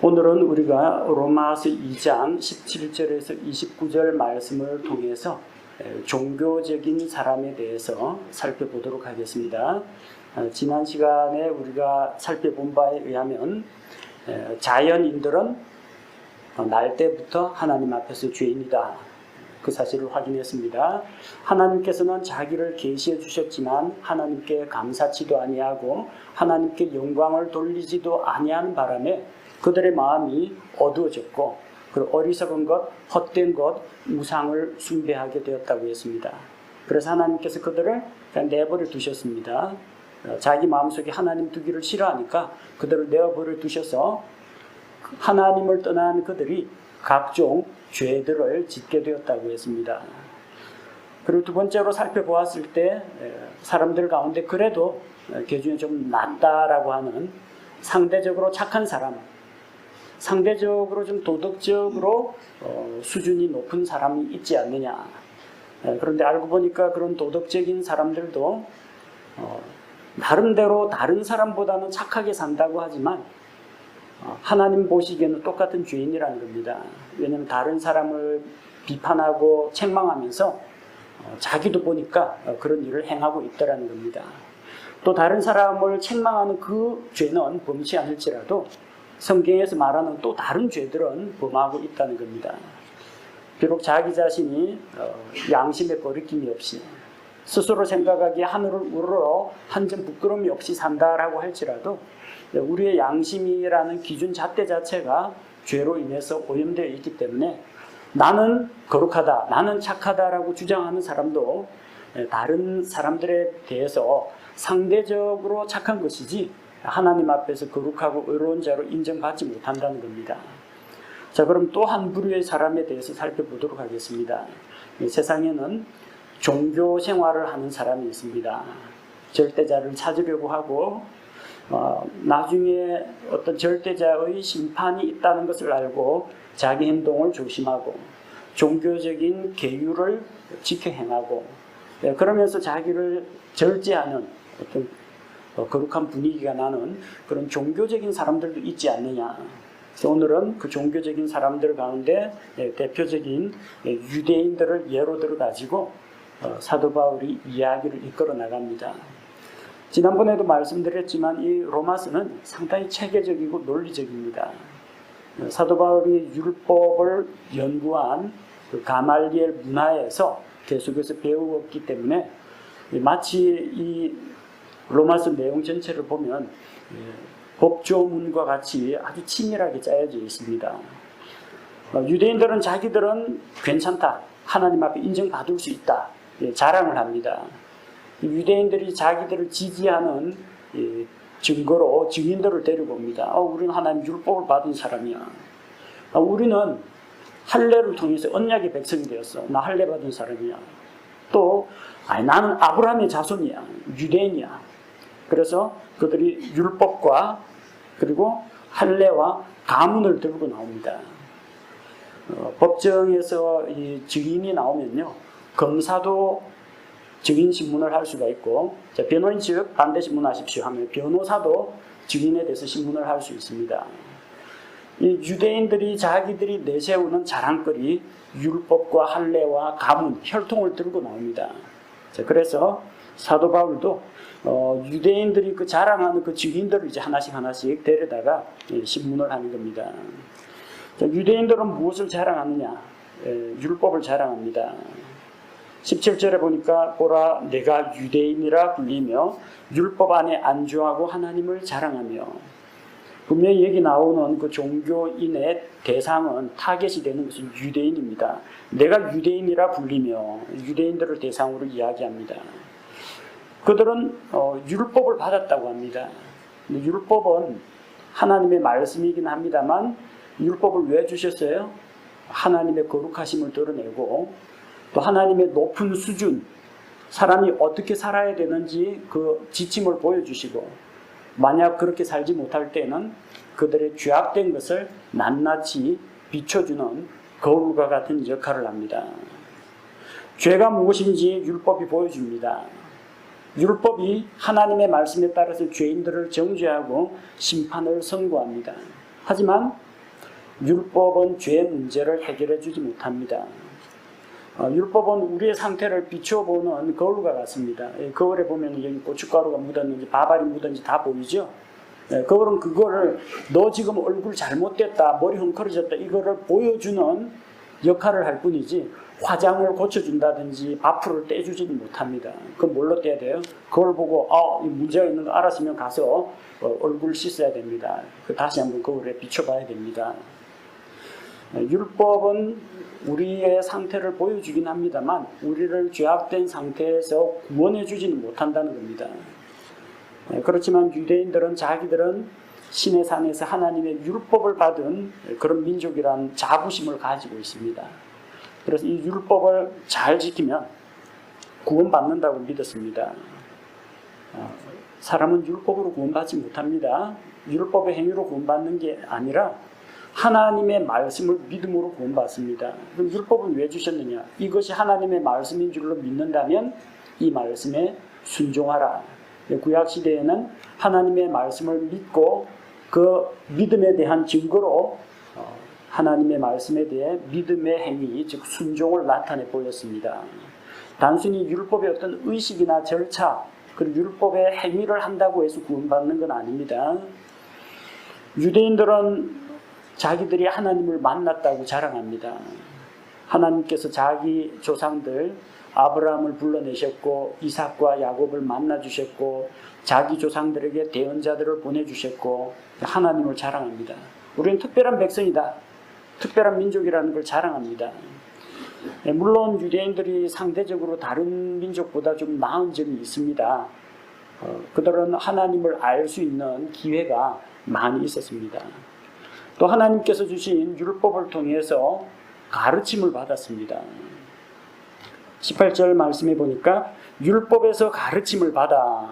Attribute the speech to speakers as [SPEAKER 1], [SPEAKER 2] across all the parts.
[SPEAKER 1] 오늘은 우리가 로마서 2장 17절에서 29절 말씀을 통해서 종교적인 사람에 대해서 살펴보도록 하겠습니다. 지난 시간에 우리가 살펴본 바에 의하면 자연인들은 날 때부터 하나님 앞에서 죄인이다. 그 사실을 확인했습니다. 하나님께서는 자기를 계시해 주셨지만 하나님께 감사치도 아니하고 하나님께 영광을 돌리지도 아니하는 바람에 그들의 마음이 어두워졌고 그리고 어리석은 것, 헛된 것, 우상을 숭배하게 되었다고 했습니다. 그래서 하나님께서 그들을 그냥 내버려 두셨습니다. 자기 마음속에 하나님 두기를 싫어하니까 그들을 내버려 두셔서 하나님을 떠난 그들이 각종 죄들을 짓게 되었다고 했습니다. 그리고 두 번째로 살펴보았을 때 사람들 가운데 그래도 기준이 좀 낮다라고 하는 상대적으로 착한 사람, 상대적으로 좀 도덕적으로 수준이 높은 사람이 있지 않느냐. 그런데 알고 보니까 그런 도덕적인 사람들도 나름대로 다른 사람보다는 착하게 산다고 하지만 하나님 보시기에는 똑같은 죄인이라는 겁니다. 왜냐하면 다른 사람을 비판하고 책망하면서 자기도 보니까 그런 일을 행하고 있다는 겁니다. 또 다른 사람을 책망하는 그 죄는 범치 않을지라도 성경에서 말하는 또 다른 죄들은 범하고 있다는 겁니다. 비록 자기 자신이 양심에 거리낌이 없이 스스로 생각하기에 하늘을 우러러 한 점 부끄러움이 없이 산다라고 할지라도 우리의 양심이라는 기준 잣대 자체가 죄로 인해서 오염되어 있기 때문에 나는 거룩하다, 나는 착하다라고 주장하는 사람도 다른 사람들에 대해서 상대적으로 착한 것이지 하나님 앞에서 거룩하고 의로운 자로 인정받지 못한다는 겁니다. 자, 그럼 또 한 부류의 사람에 대해서 살펴보도록 하겠습니다. 세상에는 종교 생활을 하는 사람이 있습니다. 절대자를 찾으려고 하고 나중에 어떤 절대자의 심판이 있다는 것을 알고 자기 행동을 조심하고 종교적인 계율을 지켜 행하고 그러면서 자기를 절제하는 어떤 거룩한 분위기가 나는 그런 종교적인 사람들도 있지 않느냐. 그래서 오늘은 그 종교적인 사람들 가운데 대표적인 유대인들을 예로 들어 가지고 사도 바울이 이야기를 이끌어 나갑니다. 지난번에도 말씀드렸지만 이 로마서는 상당히 체계적이고 논리적입니다. 사도 바울이 율법을 연구한 그 가말리엘 문화에서 계속해서 배우었기 때문에 마치 이 로마서 내용 전체를 보면 법조문과 같이 아주 치밀하게 짜여져 있습니다. 유대인들은 자기들은 괜찮다, 하나님 앞에 인정받을 수 있다, 자랑을 합니다. 유대인들이 자기들을 지지하는 증거로 증인들을 데리고 옵니다. 우리는 하나님 율법을 받은 사람이야. 우리는 할례를 통해서 언약의 백성이 되었어. 나 할례 받은 사람이야. 또 나는 아브라함의 자손이야. 유대인이야. 그래서 그들이 율법과 그리고 할례와 가문을 들고 나옵니다. 법정에서 이 증인이 나오면요, 검사도 증인 신문을 할 수가 있고, 변호인 측 반대 신문하십시오 하면 변호사도 증인에 대해서 신문을 할 수 있습니다. 이 유대인들이 자기들이 내세우는 자랑거리 율법과 할례와 가문, 혈통을 들고 나옵니다. 그래서 사도 바울도 유대인들이 그 자랑하는 그 증인들을 이제 하나씩 데려다가 신문을 하는 겁니다. 유대인들은 무엇을 자랑하느냐? 율법을 자랑합니다. 17절에 보니까 보라 내가 유대인이라 불리며 율법 안에 안주하고 하나님을 자랑하며, 분명히 여기 나오는 그 종교인의 대상은 타겟이 되는 것은 유대인입니다. 내가 유대인이라 불리며 유대인들을 대상으로 이야기합니다. 그들은 율법을 받았다고 합니다. 율법은 하나님의 말씀이긴 합니다만 율법을 왜 주셨어요? 하나님의 거룩하심을 드러내고 또 하나님의 높은 수준, 사람이 어떻게 살아야 되는지 그 지침을 보여주시고, 만약 그렇게 살지 못할 때는 그들의 죄악된 것을 낱낱이 비춰주는 거울과 같은 역할을 합니다. 죄가 무엇인지 율법이 보여줍니다. 율법이 하나님의 말씀에 따라서 죄인들을 정죄하고 심판을 선고합니다. 하지만 율법은 죄의 문제를 해결해 주지 못합니다. 율법은 우리의 상태를 비춰보는 거울과 같습니다. 거울에 보면 여기 고춧가루가 묻었는지 밥알이 묻었는지 다 보이죠? 거울은 그거를 너 지금 얼굴 잘못됐다, 머리 헝클어졌다 이거를 보여주는 역할을 할 뿐이지 화장을 고쳐준다든지 밥풀을 떼주지는 못합니다. 그럼 뭘로 떼야 돼요? 그걸 보고 이 문제가 있는 거 알았으면 가서 얼굴 씻어야 됩니다. 다시 한번 거울에 비춰봐야 됩니다. 율법은 우리의 상태를 보여주긴 합니다만 우리를 죄악된 상태에서 구원해 주지는 못한다는 겁니다. 그렇지만 유대인들은 자기들은 신의 산에서 하나님의 율법을 받은 그런 민족이란 자부심을 가지고 있습니다. 그래서 이 율법을 잘 지키면 구원받는다고 믿었습니다. 사람은 율법으로 구원받지 못합니다. 율법의 행위로 구원받는 게 아니라 하나님의 말씀을 믿음으로 구원받습니다. 그럼 율법은 왜 주셨느냐? 이것이 하나님의 말씀인 줄로 믿는다면 이 말씀에 순종하라. 구약시대에는 하나님의 말씀을 믿고 그 믿음에 대한 증거로 하나님의 말씀에 대해 믿음의 행위, 즉 순종을 나타내 보였습니다. 단순히 율법의 어떤 의식이나 절차, 그리고 율법의 행위를 한다고 해서 구원받는 건 아닙니다. 유대인들은 자기들이 하나님을 만났다고 자랑합니다. 하나님께서 자기 조상들 아브라함을 불러내셨고 이삭과 야곱을 만나주셨고 자기 조상들에게 대언자들을 보내주셨고 하나님을 자랑합니다. 우리는 특별한 백성이다. 특별한 민족이라는 걸 자랑합니다. 물론 유대인들이 상대적으로 다른 민족보다 좀 나은 점이 있습니다. 그들은 하나님을 알 수 있는 기회가 많이 있었습니다. 또 하나님께서 주신 율법을 통해서 가르침을 받았습니다. 18절 말씀해 보니까 율법에서 가르침을 받아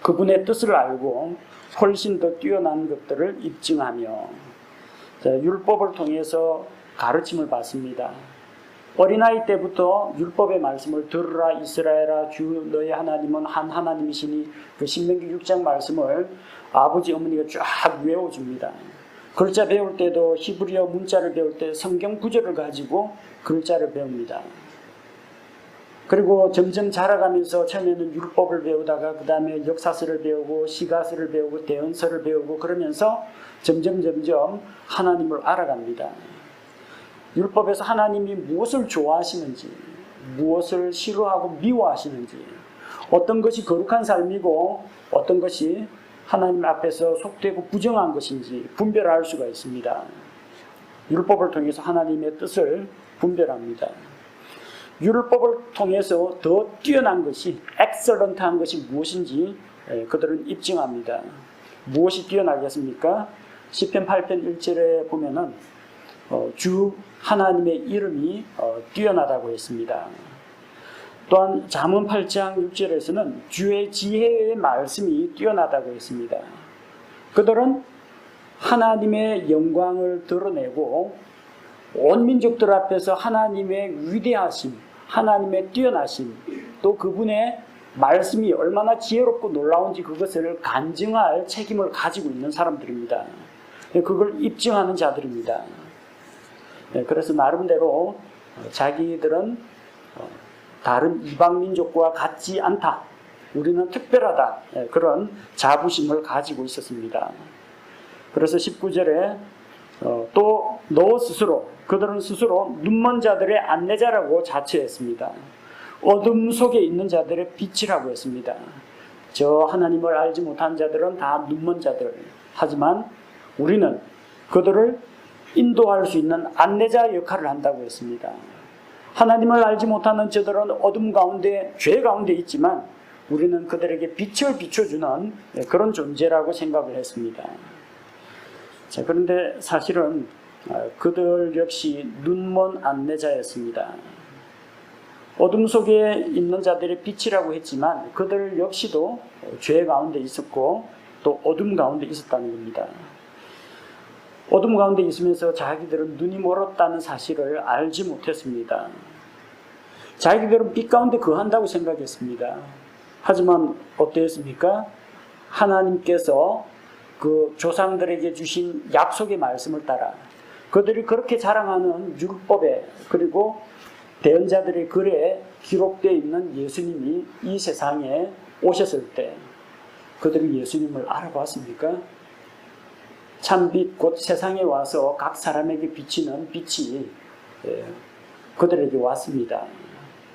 [SPEAKER 1] 그분의 뜻을 알고 훨씬 더 뛰어난 것들을 입증하며 율법을 통해서 가르침을 받습니다. 어린아이 때부터 율법의 말씀을 들으라 이스라엘아 주 너의 하나님은 한 하나님이시니 그 신명기 6장 말씀을 아버지 어머니가 쫙 외워줍니다. 글자 배울 때도 히브리어 문자를 배울 때 성경 구절을 가지고 글자를 배웁니다. 그리고 점점 자라가면서 처음에는 율법을 배우다가 그 다음에 역사서를 배우고 시가서를 배우고 대언서를 배우고 그러면서 점점 하나님을 알아갑니다. 율법에서 하나님이 무엇을 좋아하시는지, 무엇을 싫어하고 미워하시는지, 어떤 것이 거룩한 삶이고 어떤 것이 하나님 앞에서 속되고 부정한 것인지 분별할 수가 있습니다. 율법을 통해서 하나님의 뜻을 분별합니다. 율법을 통해서 더 뛰어난 것이, 엑셀런트한 것이 무엇인지 그들은 입증합니다. 무엇이 뛰어나겠습니까? 시편 8편 1절에 보면은 주 하나님의 이름이 뛰어나다고 했습니다. 또한 잠언 8장 6절에서는 주의 지혜의 말씀이 뛰어나다고 했습니다. 그들은 하나님의 영광을 드러내고 온 민족들 앞에서 하나님의 위대하심, 하나님의 뛰어나심, 또 그분의 말씀이 얼마나 지혜롭고 놀라운지 그것을 간증할 책임을 가지고 있는 사람들입니다. 그걸 입증하는 자들입니다. 그래서 나름대로 자기들은 다른 이방 민족과 같지 않다. 우리는 특별하다. 그런 자부심을 가지고 있었습니다. 그래서 19절에 또 너 스스로, 그들은 스스로 눈먼 자들의 안내자라고 자처했습니다. 어둠 속에 있는 자들의 빛이라고 했습니다. 저 하나님을 알지 못한 자들은 다 눈먼 자들. 하지만 우리는 그들을 인도할 수 있는 안내자 역할을 한다고 했습니다. 하나님을 알지 못하는 저들은 어둠 가운데, 죄 가운데 있지만 우리는 그들에게 빛을 비춰주는 그런 존재라고 생각을 했습니다. 자, 그런데 사실은 그들 역시 눈먼 안내자였습니다. 어둠 속에 있는 자들의 빛이라고 했지만 그들 역시도 죄 가운데 있었고 또 어둠 가운데 있었다는 겁니다. 어둠 가운데 있으면서 자기들은 눈이 멀었다는 사실을 알지 못했습니다. 자기들은 빛 가운데 거한다고 생각했습니다. 하지만 어땠습니까? 하나님께서 그 조상들에게 주신 약속의 말씀을 따라 그들이 그렇게 자랑하는 율법에 그리고 대언자들의 글에 기록되어 있는 예수님이 이 세상에 오셨을 때 그들이 예수님을 알아봤습니까? 참빛 곧 세상에 와서 각 사람에게 비치는 빛이 그들에게 왔습니다.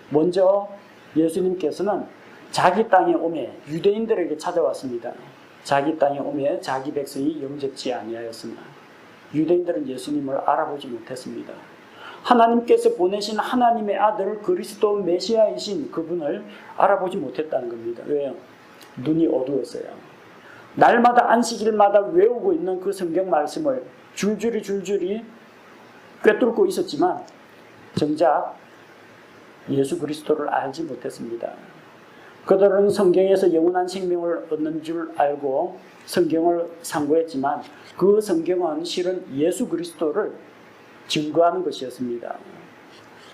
[SPEAKER 1] 먼저 예수님께서는 자기 땅에 오매 유대인들에게 찾아왔습니다. 자기 땅에 오매 자기 백성이 영접지 아니하였으나 유대인들은 예수님을 알아보지 못했습니다. 하나님께서 보내신 하나님의 아들 그리스도 메시아이신 그분을 알아보지 못했다는 겁니다. 왜요? 눈이 어두웠어요. 날마다 안식일마다 외우고 있는 그 성경 말씀을 줄줄이 꿰뚫고 있었지만 정작 예수 그리스도를 알지 못했습니다. 그들은 성경에서 영원한 생명을 얻는 줄 알고 성경을 상고했지만 그 성경은 실은 예수 그리스도를 증거하는 것이었습니다.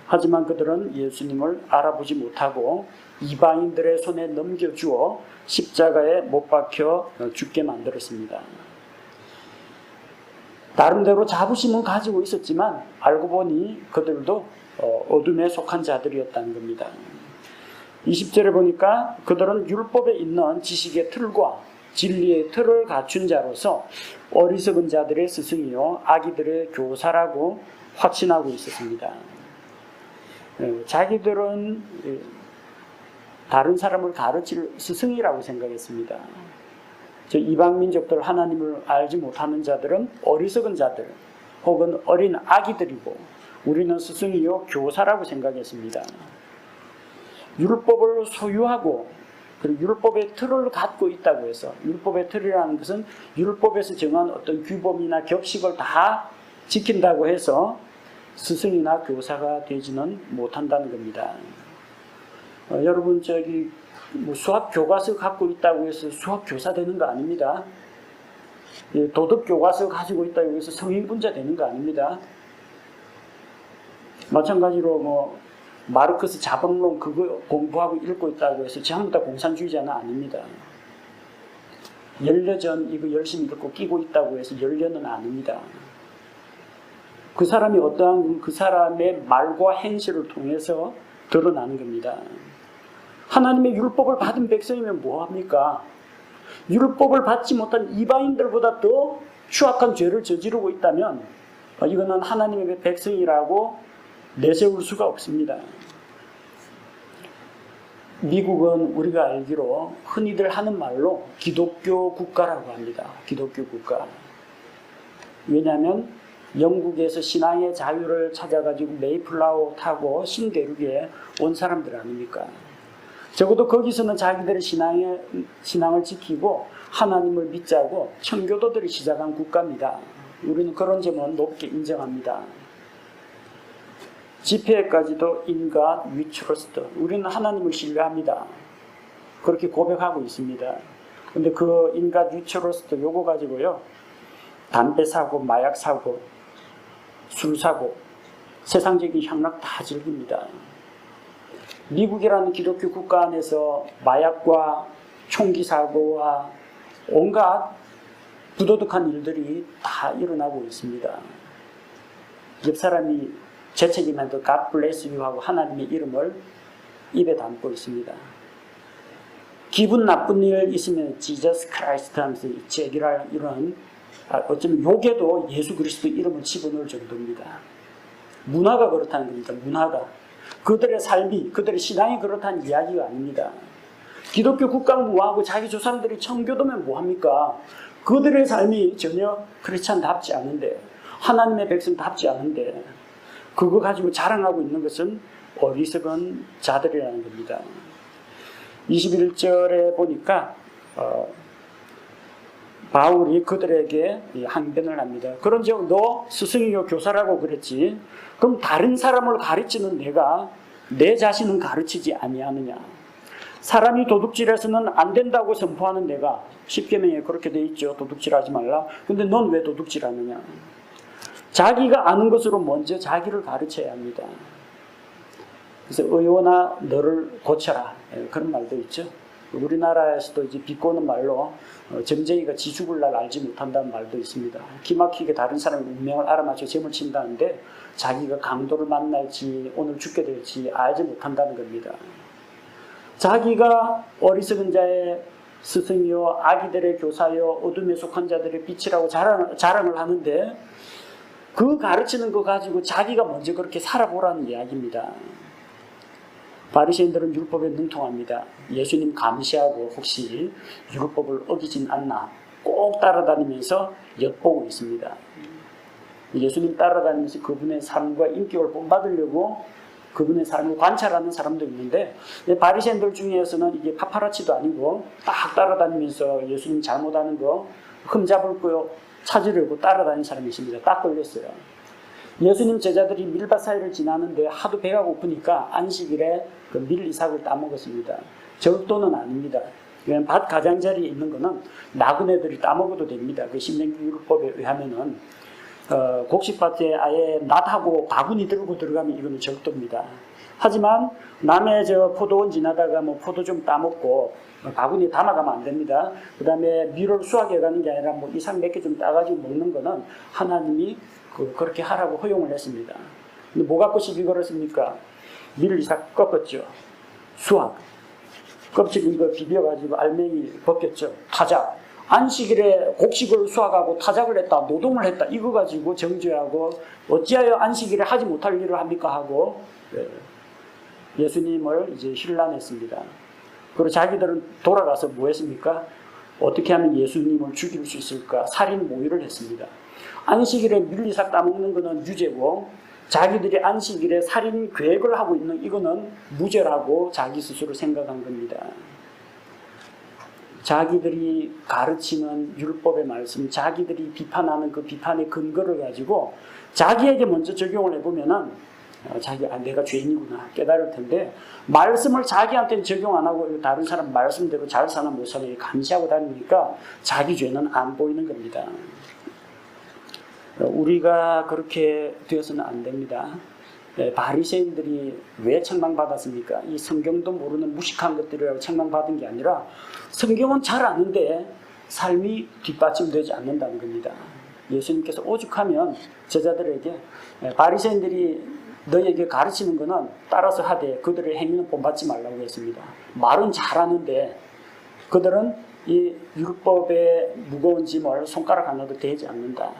[SPEAKER 1] 하지만 그들은 예수님을 알아보지 못하고 이방인들의 손에 넘겨주어 십자가에 못 박혀 죽게 만들었습니다. 나름대로 자부심은 가지고 있었지만 알고 보니 그들도 어둠에 속한 자들이었다는 겁니다. 20절에 보니까 그들은 율법에 있는 지식의 틀과 진리의 틀을 갖춘 자로서 어리석은 자들의 스승이요 아기들의 교사라고 확신하고 있었습니다. 자기들은 다른 사람을 가르칠 스승이라고 생각했습니다. 이방 민족들 하나님을 알지 못하는 자들은 어리석은 자들 혹은 어린 아기들이고 우리는 스승이요 교사라고 생각했습니다. 율법을 소유하고 그리고 율법의 틀을 갖고 있다고 해서 율법의 틀이라는 것은 율법에서 정한 어떤 규범이나 격식을 다 지킨다고 해서 스승이나 교사가 되지는 못한다는 겁니다. 여러분 수학 교과서 갖고 있다고 해서 수학 교사 되는 거 아닙니다. 도덕 교과서 가지고 있다고 해서 성인분자 되는 거 아닙니다. 마찬가지로 마르크스 자본론 그거 공부하고 읽고 있다고 해서 전부 다 공산주의자는 아닙니다. 연려전 이거 열심히 읽고 끼고 있다고 해서 연려는 아닙니다. 그 사람이 어떠한 그 사람의 말과 행실을 통해서 드러나는 겁니다. 하나님의 율법을 받은 백성이면 뭐합니까? 율법을 받지 못한 이방인들보다 더 추악한 죄를 저지르고 있다면 이거는 하나님의 백성이라고 내세울 수가 없습니다. 미국은 우리가 알기로 흔히들 하는 말로 기독교 국가라고 합니다. 기독교 국가. 왜냐하면 영국에서 신앙의 자유를 찾아가지고 메이플라워 타고 신대륙에 온 사람들 아닙니까? 적어도 거기서는 자기들의 신앙을 지키고 하나님을 믿자고 청교도들이 시작한 국가입니다. 우리는 그런 점은 높게 인정합니다. 집회까지도 In God we trust. 우리는 하나님을 신뢰합니다. 그렇게 고백하고 있습니다. 근데 그 In God we trust 요거 가지고요. 담배 사고, 마약 사고, 술 사고, 세상적인 향락 다 즐깁니다. 미국이라는 기독교 국가 안에서 마약과 총기 사고와 온갖 부도덕한 일들이 다 일어나고 있습니다. 옆 사람이 재채기면서 God bless you 하고 하나님의 이름을 입에 담고 있습니다. 기분 나쁜 일 있으면 Jesus Christ 하면서 제기랄 이런 어쩌면 욕에도 예수 그리스도 이름을 집어넣을 정도입니다. 문화가 그렇다는 겁니다. 문화가. 그들의 삶이, 그들의 신앙이 그렇다는 이야기가 아닙니다. 기독교 국가는 뭐하고 자기 조상들이 청교도면 뭐합니까? 그들의 삶이 전혀 크리스찬답지 않은데 하나님의 백성답지 않은데 그거 가지고 자랑하고 있는 것은 어리석은 자들이라는 겁니다. 21절에 보니까 바울이 그들에게 항변을 합니다. 그런즉 너 스승이요 교사라고 그랬지. 그럼 다른 사람을 가르치는 내가 내 자신은 가르치지 아니하느냐. 사람이 도둑질해서는 안 된다고 선포하는 내가 10계명에 그렇게 돼 있죠. 도둑질하지 말라. 근데 넌 왜 도둑질하느냐. 자기가 아는 것으로 먼저 자기를 가르쳐야 합니다. 그래서 의원아 너를 고쳐라. 그런 말도 있죠. 우리나라에서도 이제 비꼬는 말로 점쟁이가 지 죽을 날 알지 못한다는 말도 있습니다. 기막히게 다른 사람의 운명을 알아맞혀 점을 친다는데 자기가 강도를 만날지 오늘 죽게 될지 알지 못한다는 겁니다. 자기가 어리석은 자의 스승이요 아기들의 교사요 어둠에 속한 자들의 빛이라고 자랑을 하는데 그 가르치는 거 가지고 자기가 먼저 그렇게 살아보라는 이야기입니다. 바리새인들은 율법에 능통합니다. 예수님 감시하고 혹시 율법을 어기진 않나 꼭 따라다니면서 엿보고 있습니다. 예수님 따라다니면서 그분의 삶과 인격을 본받으려고 그분의 삶을 관찰하는 사람도 있는데 바리새인들 중에서는 이게 파파라치도 아니고 딱 따라다니면서 예수님 잘못하는 거 흠잡을 거 찾으려고 따라다니는 사람이 있습니다. 딱 걸렸어요. 예수님 제자들이 밀밭 사이를 지나는데 하도 배가 고프니까 안식일에 그 밀이삭을 따먹었습니다. 절도는 아닙니다. 왜냐하면 밭 가장자리에 있는 거는 나그네들이 따먹어도 됩니다. 그 신명기 율법에 의하면은 곡식밭에 아예 낫하고 바구니 들고 들어가면 이거는 절도입니다. 하지만 남의 포도원 지나다가 뭐 포도 좀 따먹고 바구니에 담아가면 안 됩니다. 그 다음에 밀을 수확해 가는 게 아니라 뭐 이삭 몇 개 좀 따가지고 먹는 거는 하나님이 그렇게 하라고 허용을 했습니다. 근데 뭐 갖고 시비 걸었습니까? 밀 이삭 꺾었죠. 수확. 껍질 이거 비벼가지고 알맹이 벗겼죠. 타작. 안식일에 곡식을 수확하고 타작을 했다. 노동을 했다. 이거 가지고 정죄하고 어찌하여 안식일에 하지 못할 일을 합니까? 하고 예수님을 이제 힐난했습니다. 그리고 자기들은 돌아가서 뭐 했습니까? 어떻게 하면 예수님을 죽일 수 있을까? 살인 모의를 했습니다. 안식일에 밀리삭 따먹는 거는 유죄고 자기들이 안식일에 살인 계획을 하고 있는 이거는 무죄라고 자기 스스로 생각한 겁니다. 자기들이 가르치는 율법의 말씀, 자기들이 비판하는 그 비판의 근거를 가지고 자기에게 먼저 적용을 해보면은 내가 죄인이구나 깨달을 텐데 말씀을 자기한테는 적용 안 하고 다른 사람 말씀대로 잘 사나 못 사나 감시하고 다니니까 자기 죄는 안 보이는 겁니다. 우리가 그렇게 되어서는 안 됩니다. 바리새인들이 왜 책망받았습니까? 이 성경도 모르는 무식한 것들이라고 책망받은 게 아니라 성경은 잘 아는데 삶이 뒷받침되지 않는다는 겁니다. 예수님께서 오죽하면 제자들에게 바리새인들이 너에게 가르치는 것은 따라서 하되 그들의 행위는 본받지 말라고 했습니다. 말은 잘하는데 그들은 이 율법의 무거운 짐을 손가락 하나도 대지 않는다.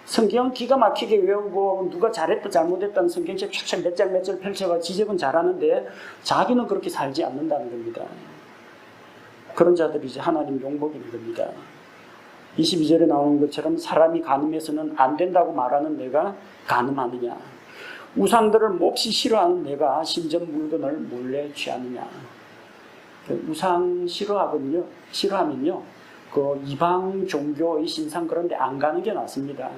[SPEAKER 1] 성경 기가 막히게 외우고 누가 잘했다 잘못했다는 성경책 쫙쫙 몇 장 몇 장 펼쳐가 지적은 잘하는데 자기는 그렇게 살지 않는다는 겁니다. 그런 자들이 이제 하나님 용복인 겁니다. 22절에 나오는 것처럼 사람이 간음해서는 안 된다고 말하는 내가 간음하느냐. 우상들을 몹시 싫어하는 내가 신전 물건을 몰래 취하느냐. 우상 싫어하면요. 그 이방 종교의 신상 그런 데 안 가는 게 낫습니다.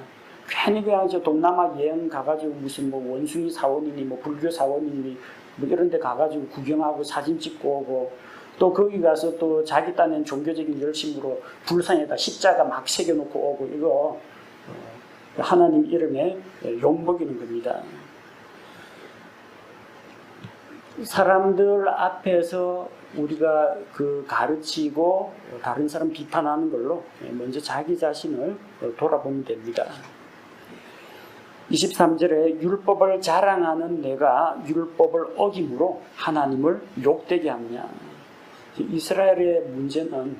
[SPEAKER 1] 괜히 그냥 동남아 여행 가가지고 무슨 뭐 원숭이 사원이니 뭐 불교 사원이니 뭐 이런 데 가가지고 구경하고 사진 찍고 오고 또 거기 가서 또 자기 딴엔 종교적인 열심으로 불상에다 십자가 막 새겨놓고 오고 이거 하나님 이름에 욕먹이는 겁니다. 사람들 앞에서 우리가 가르치고 다른 사람 비판하는 걸로 먼저 자기 자신을 돌아보면 됩니다. 23절에 율법을 자랑하는 내가 율법을 어김으로 하나님을 욕되게 하느냐. 이스라엘의 문제는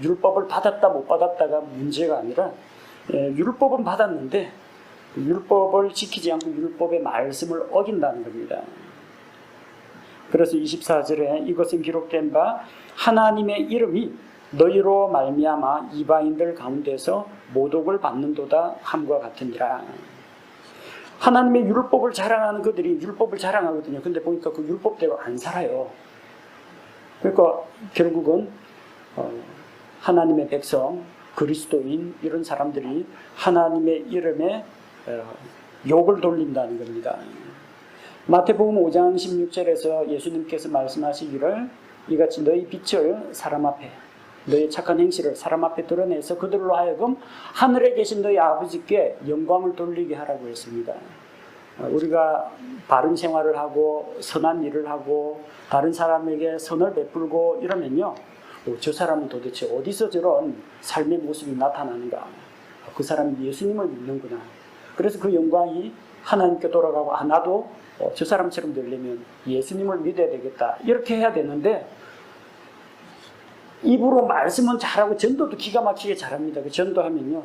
[SPEAKER 1] 율법을 받았다 못 받았다가 문제가 아니라 율법은 받았는데 율법을 지키지 않고 율법의 말씀을 어긴다는 겁니다. 그래서 24절에 이것은 기록된 바 하나님의 이름이 너희로 말미암아 이방인들 가운데서 모독을 받는도다 함과 같으니라. 하나님의 율법을 자랑하는 그들이 율법을 자랑하거든요. 근데 보니까 그 율법대로 안 살아요. 그러니까 결국은 하나님의 백성, 그리스도인 이런 사람들이 하나님의 이름에 욕을 돌린다는 겁니다. 마태복음 5장 16절에서 예수님께서 말씀하시기를 이같이 너희 빛을 사람 앞에 너희 착한 행실을 사람 앞에 드러내서 그들로 하여금 하늘에 계신 너희 아버지께 영광을 돌리게 하라고 했습니다. 우리가 바른 생활을 하고 선한 일을 하고 다른 사람에게 선을 베풀고 이러면요, 저 사람은 도대체 어디서 저런 삶의 모습이 나타나는가? 그 사람이 예수님을 믿는구나. 그래서 그 영광이 하나님께 돌아가고, 나도 저 사람처럼 되려면 예수님을 믿어야 되겠다, 이렇게 해야 되는데, 입으로 말씀은 잘하고 전도도 기가 막히게 잘합니다. 그 전도하면요,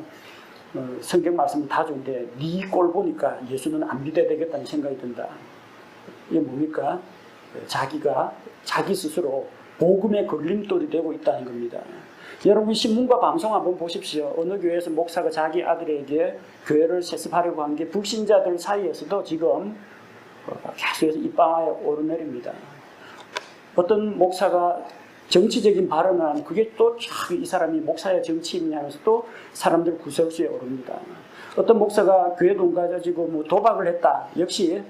[SPEAKER 1] 성경 말씀은 다 좋은데 네 꼴 보니까 예수는 안 믿어야 되겠다는 생각이 든다. 이게 뭡니까? 자기가 자기 스스로 복음의 걸림돌이 되고 있다는 겁니다. 여러분, 신문과 방송 한번 보십시오. 어느 교회에서 목사가 자기 아들에게 교회를 세습하려고 한 게 불신자들 사이에서도 지금 계속해서 입방아에 오르내립니다. 어떤 목사가 정치적인 발언을 하면 그게 또 이 사람이 목사야 정치인이냐 하면서 또 사람들 구설수에 오릅니다. 어떤 목사가 교회 돈 가지고 뭐 도박을 했다. 역시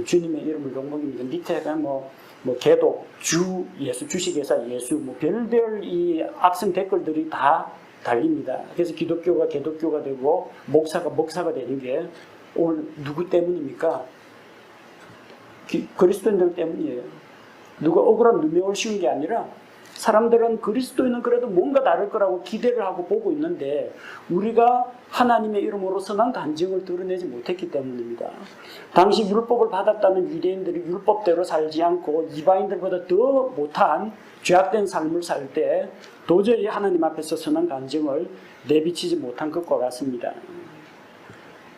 [SPEAKER 1] 주님의 이름을 욕먹입니다. 밑에가 뭐 개독, 주, 예수, 주식회사 예수, 뭐 별별 이 악성 댓글들이 다 달립니다. 그래서 기독교가 개독교가 되고 목사가 먹사가 되는 게 오늘 누구 때문입니까? 그리스도인들 때문이에요. 누가 억울한 누명을 씌운 게 아니라 사람들은 그리스도인은 그래도 뭔가 다를 거라고 기대를 하고 보고 있는데 우리가 하나님의 이름으로 선한 간증을 드러내지 못했기 때문입니다. 당시 율법을 받았다는 유대인들이 율법대로 살지 않고 이방인들보다 더 못한 죄악된 삶을 살 때 도저히 하나님 앞에서 선한 간증을 내비치지 못한 것과 같습니다.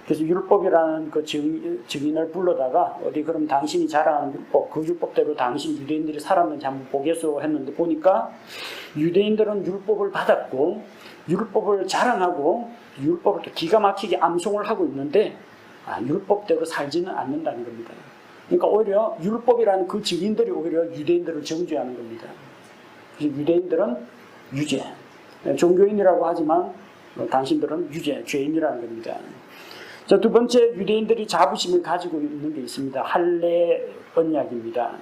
[SPEAKER 1] 그래서 율법이라는 그 증인을 불러다가 어디 그럼 당신이 자랑하는 율법, 그 율법대로 당신 유대인들이 살았는지 한번 보겠소 했는데 보니까 유대인들은 율법을 받았고 율법을 자랑하고 율법을 또 기가 막히게 암송을 하고 있는데 율법대로 살지는 않는다는 겁니다. 그러니까 오히려 율법이라는 그 증인들이 오히려 유대인들을 정죄하는 겁니다. 그래서 유대인들은 유죄, 종교인이라고 하지만 당신들은 유죄, 죄인이라는 겁니다. 자, 두 번째, 유대인들이 자부심을 가지고 있는 게 있습니다. 할례 언약입니다.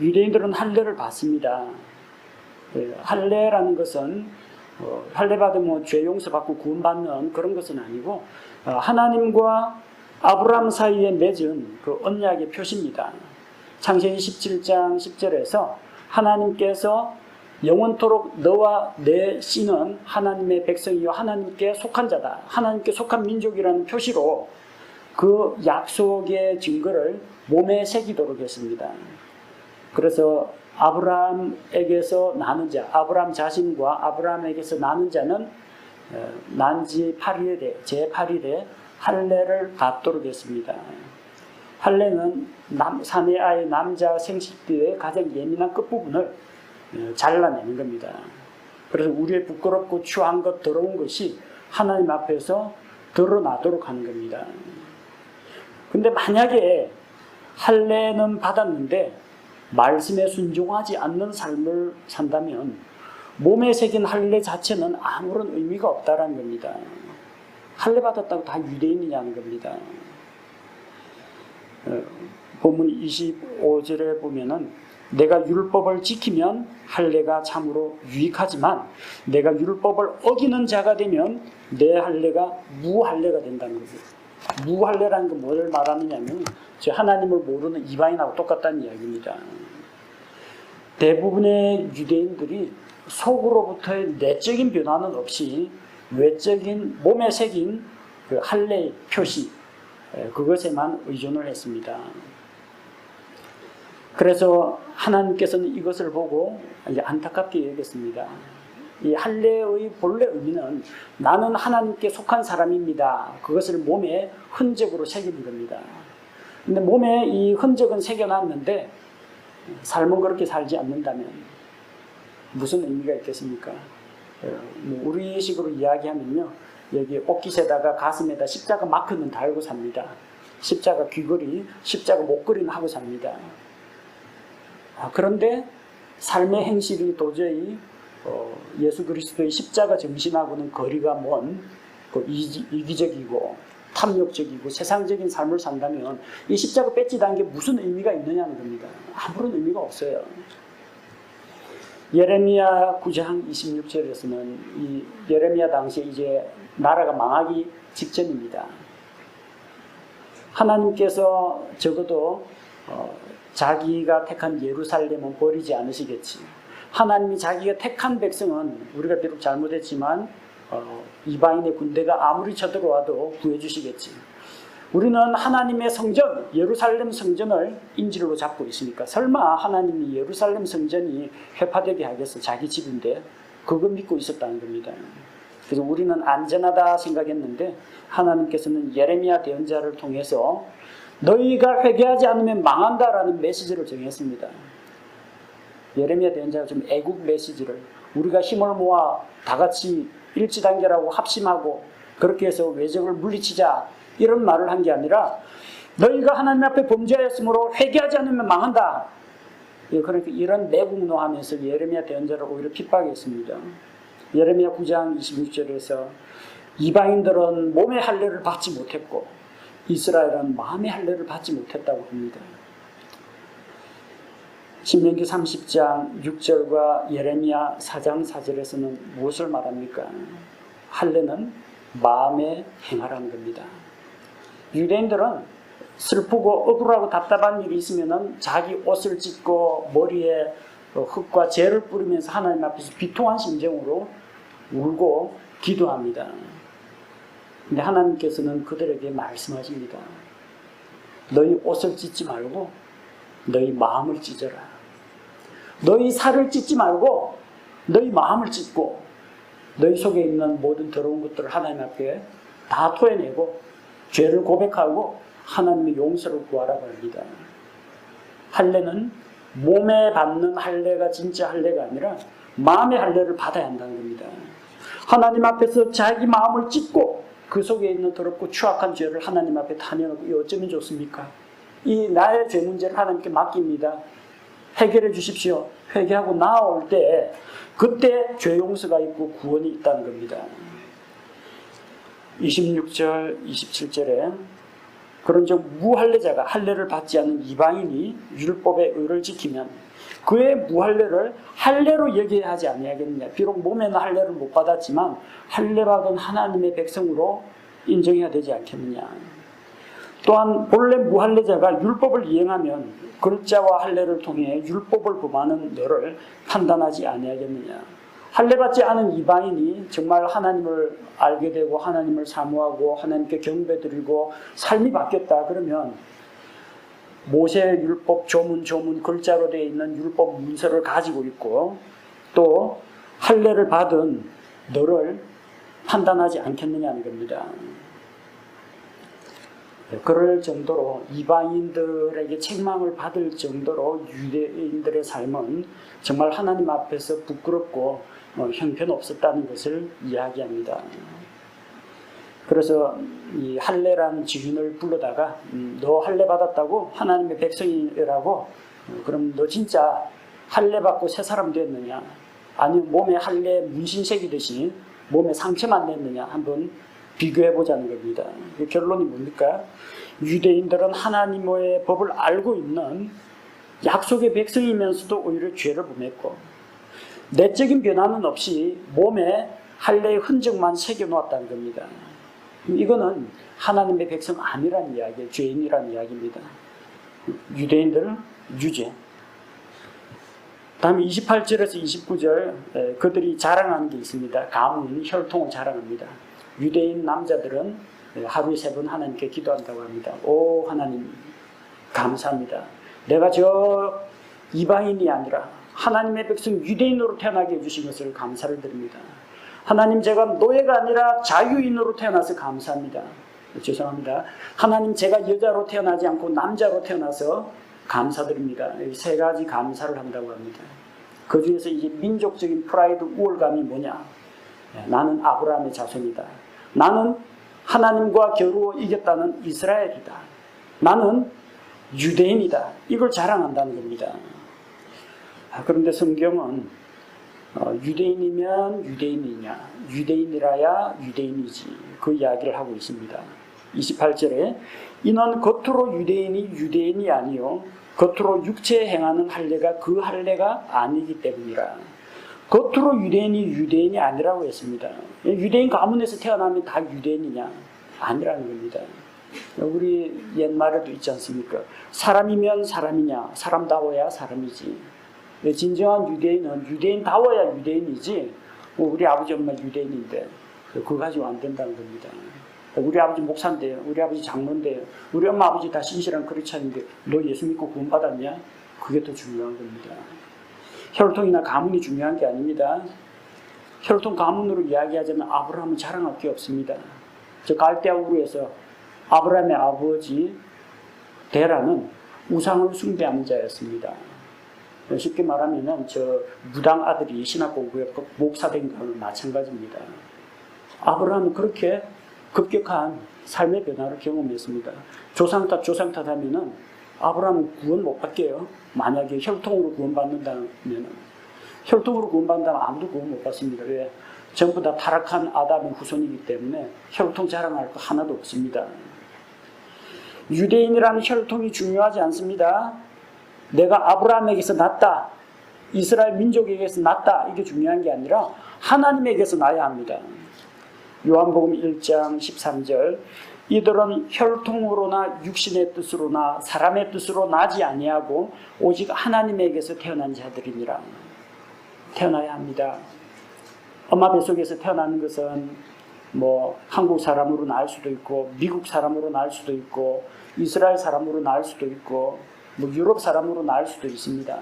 [SPEAKER 1] 유대인들은 할례를 받습니다. 할례라는 것은 할례 받으면 죄 용서받고 구원받는 그런 것은 아니고 하나님과 아브라함 사이에 맺은 그 언약의 표시입니다. 창세기 17장 10절에서 하나님께서 영원토록 너와 내 씨는 하나님의 백성이요 하나님께 속한 자다, 하나님께 속한 민족이라는 표시로 그 약속의 증거를 몸에 새기도록 했습니다. 그래서 아브라함에게서 나는 자, 아브라함 자신과 아브라함에게서 나는 자는 난지 8일에 제8일에 할례를 받도록 했습니다. 할례는 사내아의 남자 생식기의 가장 예민한 끝부분을 잘라내는 겁니다. 그래서 우리의 부끄럽고 추한 것, 더러운 것이 하나님 앞에서 드러나도록 하는 겁니다. 근데 만약에 할례는 받았는데 말씀에 순종하지 않는 삶을 산다면 몸에 새긴 할례 자체는 아무런 의미가 없다는 겁니다. 할례 받았다고 다 유대인이냐는 겁니다. 본문 25절에 보면은 내가 율법을 지키면 할례가 참으로 유익하지만 내가 율법을 어기는 자가 되면 내 할례가 무할례가 된다는 거죠. 무할례라는 건 뭘 말하느냐면 하나님을 모르는 이방인하고 똑같다는 이야기입니다. 대부분의 유대인들이 속으로부터의 내적인 변화는 없이 외적인 몸에 새긴 그 할례의 표시, 그것에만 의존을 했습니다. 그래서 하나님께서는 이것을 보고 이제 안타깝게 여겼습니다. 이 할례의 본래 의미는 나는 하나님께 속한 사람입니다. 그것을 몸에 흔적으로 새기는 겁니다. 근데 몸에 이 흔적은 새겨놨는데 삶은 그렇게 살지 않는다면 무슨 의미가 있겠습니까? 우리식으로 이야기하면요, 여기 옷깃에다가 가슴에다 십자가 마크는 달고 삽니다. 십자가 귀걸이, 십자가 목걸이는 하고 삽니다. 그런데 삶의 행실이 도저히 예수 그리스도의 십자가 정신하고는 거리가 먼 이기적이고 탐욕적이고 세상적인 삶을 산다면 이 십자가 뺏지다는 게 무슨 의미가 있느냐는 겁니다. 아무런 의미가 없어요. 예레미야 9장 26절에서는 이 예레미야 당시에 이제 나라가 망하기 직전입니다. 하나님께서 적어도 자기가 택한 예루살렘은 버리지 않으시겠지. 하나님이 자기가 택한 백성은 우리가 비록 잘못했지만 이방인의 군대가 아무리 쳐들어와도 구해주시겠지. 우리는 하나님의 성전, 예루살렘 성전을 인질로 잡고 있으니까 설마 하나님이 예루살렘 성전이 회파되게 하겠어? 자기 집인데. 그거 믿고 있었다는 겁니다. 그래서 우리는 안전하다 생각했는데 하나님께서는 예레미야 대언자를 통해서 너희가 회개하지 않으면 망한다라는 메시지를 정했습니다. 예레미야 대언자가 좀 애국 메시지를 우리가 힘을 모아 다 같이 일치단결하고 합심하고 그렇게 해서 외적을 물리치자 이런 말을 한 게 아니라 너희가 하나님 앞에 범죄하였으므로 회개하지 않으면 망한다. 그러니까 이런 내국노하면서 예레미야 대언자를 오히려 핍박했습니다. 예레미야 9장 26절에서 이방인들은 몸의 할례를 받지 못했고 이스라엘은 마음의 할례를 받지 못했다고 합니다. 신명기 30장 6절과 예레미야 4장 4절에서는 무엇을 말합니까? 할례는 마음에 행하라는 겁니다. 유대인들은 슬프고 억울하고 답답한 일이 있으면 자기 옷을 찢고 머리에 흙과 재를 뿌리면서 하나님 앞에서 비통한 심정으로 울고 기도합니다. 근데 하나님께서는 그들에게 말씀하십니다. 너희 옷을 찢지 말고 너희 마음을 찢어라. 너희 살을 찢지 말고 너희 마음을 찢고 너희 속에 있는 모든 더러운 것들을 하나님 앞에 다 토해내고 죄를 고백하고 하나님의 용서를 구하라고 합니다. 할례는 몸에 받는 할례가 진짜 할례가 아니라 마음의 할례를 받아야 한다는 겁니다. 하나님 앞에서 자기 마음을 찢고 그 속에 있는 더럽고 추악한 죄를 하나님 앞에 다 내놓고 어쩌면 좋습니까? 이 나의 죄 문제를 하나님께 맡깁니다. 해결해 주십시오. 회개하고 나아올 때 그때 죄 용서가 있고 구원이 있다는 겁니다. 26절 27절에 그런즉 무할례자가 할례를 받지 않은 이방인이 율법의 의를 지키면 그의 무할례를 할례로 여겨야 하지 아니하겠느냐. 비록 몸에는 할례를 못 받았지만 할례받은 하나님의 백성으로 인정해야 되지 않겠느냐. 또한 본래 무할례자가 율법을 이행하면 글자와 할례를 통해 율법을 범하는 너를 판단하지 아니하겠느냐. 할례받지 않은 이방인이 정말 하나님을 알게 되고 하나님을 사모하고 하나님께 경배드리고 삶이 바뀌었다 그러면 모세의 율법 조문 글자로 되어 있는 율법 문서를 가지고 있고 또 할례를 받은 너를 판단하지 않겠느냐는 겁니다. 그럴 정도로 이방인들에게 책망을 받을 정도로 유대인들의 삶은 정말 하나님 앞에서 부끄럽고 형편없었다는 것을 이야기합니다. 그래서 이 할례라는 지균을 불러다가 너 할례 받았다고 하나님의 백성이라고 그럼 너 진짜 할례 받고 새 사람 됐느냐 아니면 몸에 할례 문신 새기듯이 몸에 상처만 냈느냐 한번 비교해보자는 겁니다. 결론이 뭡니까? 유대인들은 하나님의 법을 알고 있는 약속의 백성이면서도 오히려 죄를 범했고 내적인 변화는 없이 몸에 할례의 흔적만 새겨놓았다는 겁니다. 이거는 하나님의 백성 아니라는 이야기예요. 죄인이라는 이야기입니다. 유대인들은 유죄. 다음에 28절에서 29절 그들이 자랑하는 게 있습니다. 가문, 혈통을 자랑합니다. 유대인 남자들은 하루에 3번 하나님께 기도한다고 합니다. 오 하나님 감사합니다. 내가 저 이방인이 아니라 하나님의 백성 유대인으로 태어나게 해주신 것을 감사를 드립니다. 하나님 제가 노예가 아니라 자유인으로 태어나서 감사합니다. 죄송합니다. 하나님 제가 여자로 태어나지 않고 남자로 태어나서 감사드립니다. 3가지 감사를 한다고 합니다. 그 중에서 이제 민족적인 프라이드 우월감이 뭐냐? 나는 아브라함의 자손이다. 나는 하나님과 겨루어 이겼다는 이스라엘이다. 나는 유대인이다. 이걸 자랑한다는 겁니다. 그런데 성경은 유대인이면 유대인이냐 유대인이라야 유대인이지 그 이야기를 하고 있습니다. 28절에 이는 겉으로 유대인이 유대인이 아니요 겉으로 육체에 행하는 할례가 그 할례가 아니기 때문이라. 겉으로 유대인이 유대인이 아니라고 했습니다. 유대인 가문에서 태어나면 다 유대인이냐? 아니라는 겁니다. 우리 옛말에도 있지 않습니까? 사람이면 사람이냐, 사람다워야 사람이지. 진정한 유대인은 유대인다워야 유대인이지, 우리 아버지 엄마 유대인인데 그거 가지고 안 된다는 겁니다. 우리 아버지 목사인데요, 우리 아버지 장로인데요, 우리 엄마 아버지 다 신실한 크리스찬인데 너 예수 믿고 구원받았냐? 그게 더 중요한 겁니다. 혈통이나 가문이 중요한 게 아닙니다. 혈통 가문으로 이야기하자면 아브라함은 자랑할 게 없습니다. 저 갈대아 우르에서 아브라함의 아버지 데라는 우상을 숭배하는 자였습니다. 쉽게 말하면 저 무당 아들이 신학 공부에 목사된 거는 마찬가지입니다. 아브라함은 그렇게 급격한 삶의 변화를 경험했습니다. 조상 탓 하면은 아브라함은 구원 못 받게요. 만약에 혈통으로 구원받는다면, 혈통으로 구원받는다면 아무도 구원 못 받습니다. 왜? 전부 다 타락한 아담의 후손이기 때문에 혈통 자랑할 거 하나도 없습니다. 유대인이라는 혈통이 중요하지 않습니다. 내가 아브라함에게서 났다, 이스라엘 민족에게서 났다, 이게 중요한 게 아니라 하나님에게서 나야 합니다. 요한복음 1장 13절, 이들은 혈통으로나 육신의 뜻으로나 사람의 뜻으로 나지 아니하고 오직 하나님에게서 태어난 자들이니라. 태어나야 합니다. 엄마 뱃속에서 태어나는 것은 한국 사람으로 날 수도 있고, 미국 사람으로 날 수도 있고, 이스라엘 사람으로 날 수도 있고, 유럽 사람으로 날 수도 있습니다.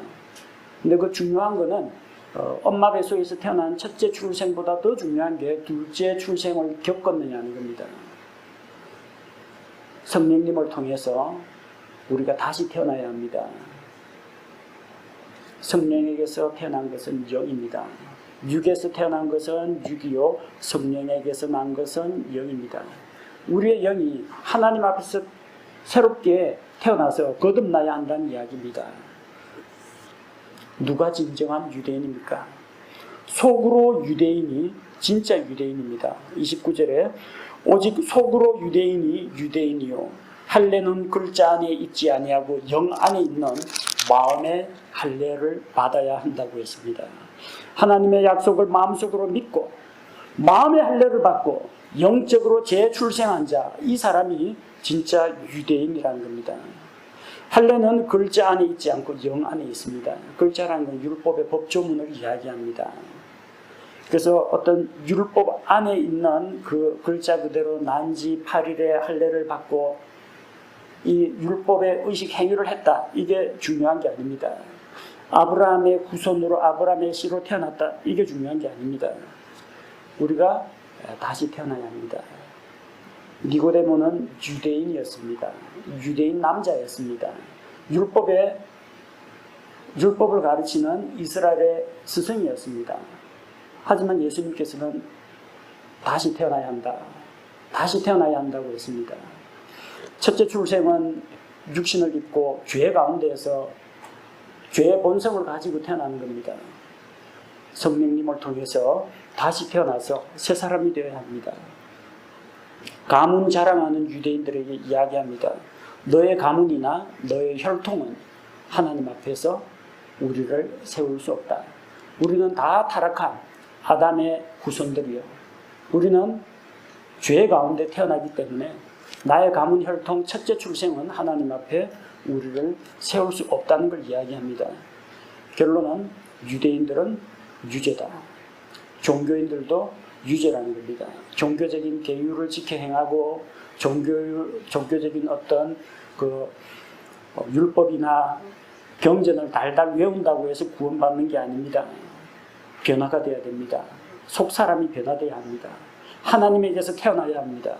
[SPEAKER 1] 근데 그 중요한 거는 엄마 뱃속에서 태어난 첫째 출생보다 더 중요한 게 둘째 출생을 겪었느냐는 겁니다. 성령님을 통해서 우리가 다시 태어나야 합니다. 성령에게서 태어난 것은 영입니다. 육에서 태어난 것은 육이요, 성령에게서 난 것은 영입니다. 우리의 영이 하나님 앞에서 새롭게 태어나서 거듭나야 한다는 이야기입니다. 누가 진정한 유대인입니까? 속으로 유대인이 진짜 유대인입니다. 29절에 오직 속으로 유대인이 유대인이요 할례는 글자 안에 있지 아니하고 영 안에 있는 마음의 할례를 받아야 한다고 했습니다. 하나님의 약속을 마음속으로 믿고 마음의 할례를 받고 영적으로 재출생한 자, 이 사람이 진짜 유대인이라는 겁니다. 할례는 글자 안에 있지 않고 영 안에 있습니다. 글자라는 건 율법의 법조문을 이야기합니다. 그래서 어떤 율법 안에 있는 그 글자 그대로 난지 8일에 할례를 받고 이 율법의 의식 행위를 했다, 이게 중요한 게 아닙니다. 아브라함의 후손으로 아브라함의 씨로 태어났다, 이게 중요한 게 아닙니다. 우리가 다시 태어나야 합니다. 니고데모는 유대인이었습니다. 유대인 남자였습니다. 율법을 가르치는 이스라엘의 스승이었습니다. 하지만 예수님께서는 다시 태어나야 한다, 다시 태어나야 한다고 했습니다. 첫째 출생은 육신을 입고 죄 가운데에서 죄의 본성을 가지고 태어나는 겁니다. 성령님을 통해서 다시 태어나서 새 사람이 되어야 합니다. 가문 자랑하는 유대인들에게 이야기합니다. 너의 가문이나 너의 혈통은 하나님 앞에서 우리를 세울 수 없다. 우리는 다 타락한 아담의 후손들이요, 우리는 죄 가운데 태어나기 때문에 나의 가문 혈통 첫째 출생은 하나님 앞에 우리를 세울 수 없다는 걸 이야기합니다. 결론은 유대인들은 유죄다. 종교인들도 유죄라는 겁니다. 종교적인 계율을 지켜 행하고 종교적인 어떤 율법이나 경전을 달달 외운다고 해서 구원받는 게 아닙니다. 변화가 돼야 됩니다. 속 사람이 변화돼야 합니다. 하나님에게서 태어나야 합니다.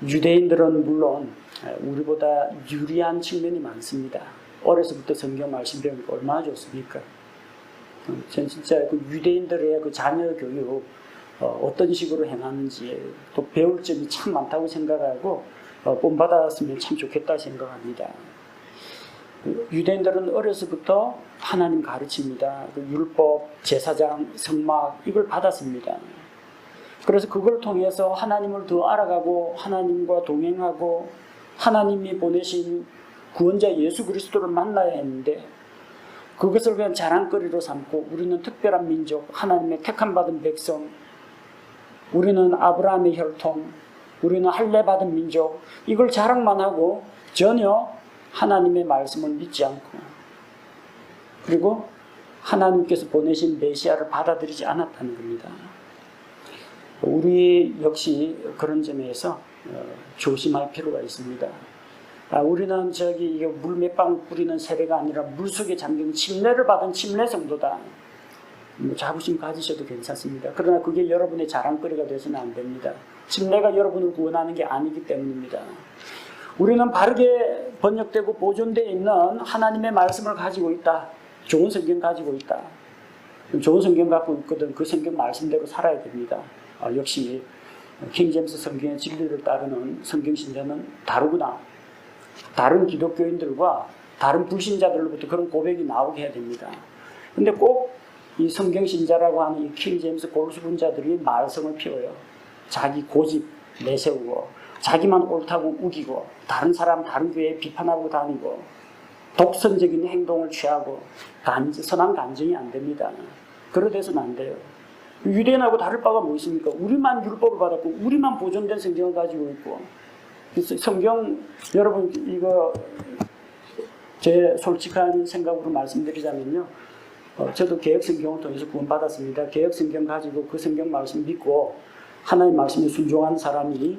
[SPEAKER 1] 유대인들은 물론 우리보다 유리한 측면이 많습니다. 어려서부터 성경 말씀 배우니까 얼마나 좋습니까? 전 진짜 그 유대인들의 그 자녀 교육 어떤 식으로 행하는지 또 배울 점이 참 많다고 생각하고 본받았으면 참 좋겠다 생각합니다. 유대인들은 어려서부터 하나님 가르칩니다. 그 율법, 제사장, 성막 이걸 받았습니다. 그래서 그걸 통해서 하나님을 더 알아가고 하나님과 동행하고 하나님이 보내신 구원자 예수 그리스도를 만나야 했는데 그것을 그냥 자랑거리로 삼고 우리는 특별한 민족, 하나님의 택함받은 백성, 우리는 아브라함의 혈통, 우리는 할례 받은 민족, 이걸 자랑만 하고 전혀 하나님의 말씀을 믿지 않고, 그리고 하나님께서 보내신 메시아를 받아들이지 않았다는 겁니다. 우리 역시 그런 점에서 조심할 필요가 있습니다. 우리는 이게 물 몇 방울 뿌리는 세례가 아니라 물속에 잠긴 침례를 받은 침례 성도다. 자부심 가지셔도 괜찮습니다. 그러나 그게 여러분의 자랑거리가 되서는 안 됩니다. 침례가 여러분을 구원하는 게 아니기 때문입니다. 우리는 바르게 번역되고 보존되어 있는 하나님의 말씀을 가지고 있다. 좋은 성경 가지고 있다. 좋은 성경 갖고 있거든 그 성경 말씀대로 살아야 됩니다. 역시 킹제임스 성경의 진리를 따르는 성경신자는 다르구나. 다른 기독교인들과 다른 불신자들로부터 그런 고백이 나오게 해야 됩니다. 근데 꼭 이 성경신자라고 하는 이 킹제임스 골수분자들이 말썽을 피워요. 자기 고집 내세우고, 자기만 옳다고 우기고, 다른 사람, 다른 교회 비판하고 다니고, 독선적인 행동을 취하고, 선한 간증이 안 됩니다. 그러돼서는 안 돼요. 유대인하고 다를 바가 뭐 있습니까? 우리만 율법을 받았고, 우리만 보존된 성경을 가지고 있고, 그래서 성경, 여러분, 이거, 제 솔직한 생각으로 말씀드리자면요. 저도 개혁성경을 통해서 구원받았습니다. 개혁성경 가지고 그 성경 말씀 믿고 하나님 말씀에 순종한 사람이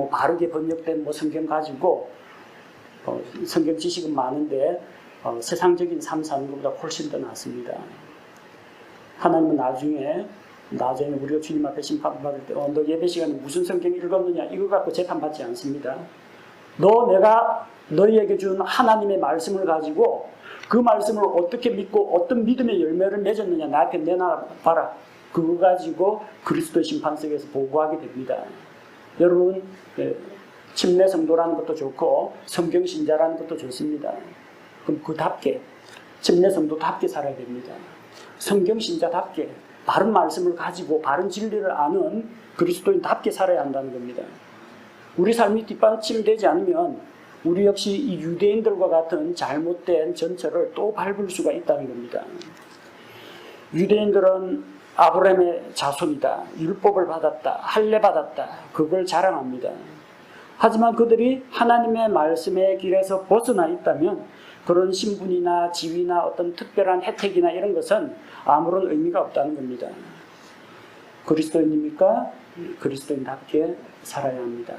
[SPEAKER 1] 바르게 번역된 성경 가지고 성경 지식은 많은데 세상적인 삶 사는 것보다 훨씬 더 낫습니다. 하나님은 나중에 우리가 주님 앞에 심판받을 때 너 예배 시간에 무슨 성경 읽었느냐 이거 갖고 재판받지 않습니다. 내가 너희에게 준 하나님의 말씀을 가지고 그 말씀을 어떻게 믿고 어떤 믿음의 열매를 맺었느냐 나 앞에 내놔봐라. 그거 가지고 그리스도의 심판석에서 보고하게 됩니다. 여러분 침례 성도라는 것도 좋고 성경신자라는 것도 좋습니다. 그럼 그답게 침례 성도답게 살아야 됩니다. 성경신자답게 바른 말씀을 가지고 바른 진리를 아는 그리스도인답게 살아야 한다는 겁니다. 우리 삶이 뒷받침되지 않으면 우리 역시 이 유대인들과 같은 잘못된 전철을 또 밟을 수가 있다는 겁니다. 유대인들은 아브라함의 자손이다. 율법을 받았다. 할례 받았다. 그걸 자랑합니다. 하지만 그들이 하나님의 말씀의 길에서 벗어나 있다면 그런 신분이나 지위나 어떤 특별한 혜택이나 이런 것은 아무런 의미가 없다는 겁니다. 그리스도인입니까? 그리스도인답게 살아야 합니다.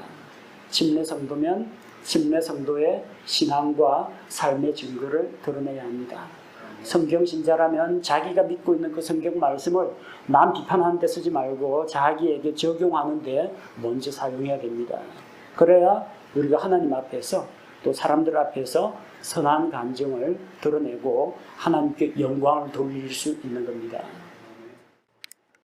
[SPEAKER 1] 침례 성도면 침례 성도의 신앙과 삶의 증거를 드러내야 합니다. 성경신자라면 자기가 믿고 있는 그 성경 말씀을 남 비판하는 데 쓰지 말고 자기에게 적용하는 데 먼저 사용해야 됩니다. 그래야 우리가 하나님 앞에서 또 사람들 앞에서 선한 간증을 드러내고 하나님께 영광을 돌릴 수 있는 겁니다.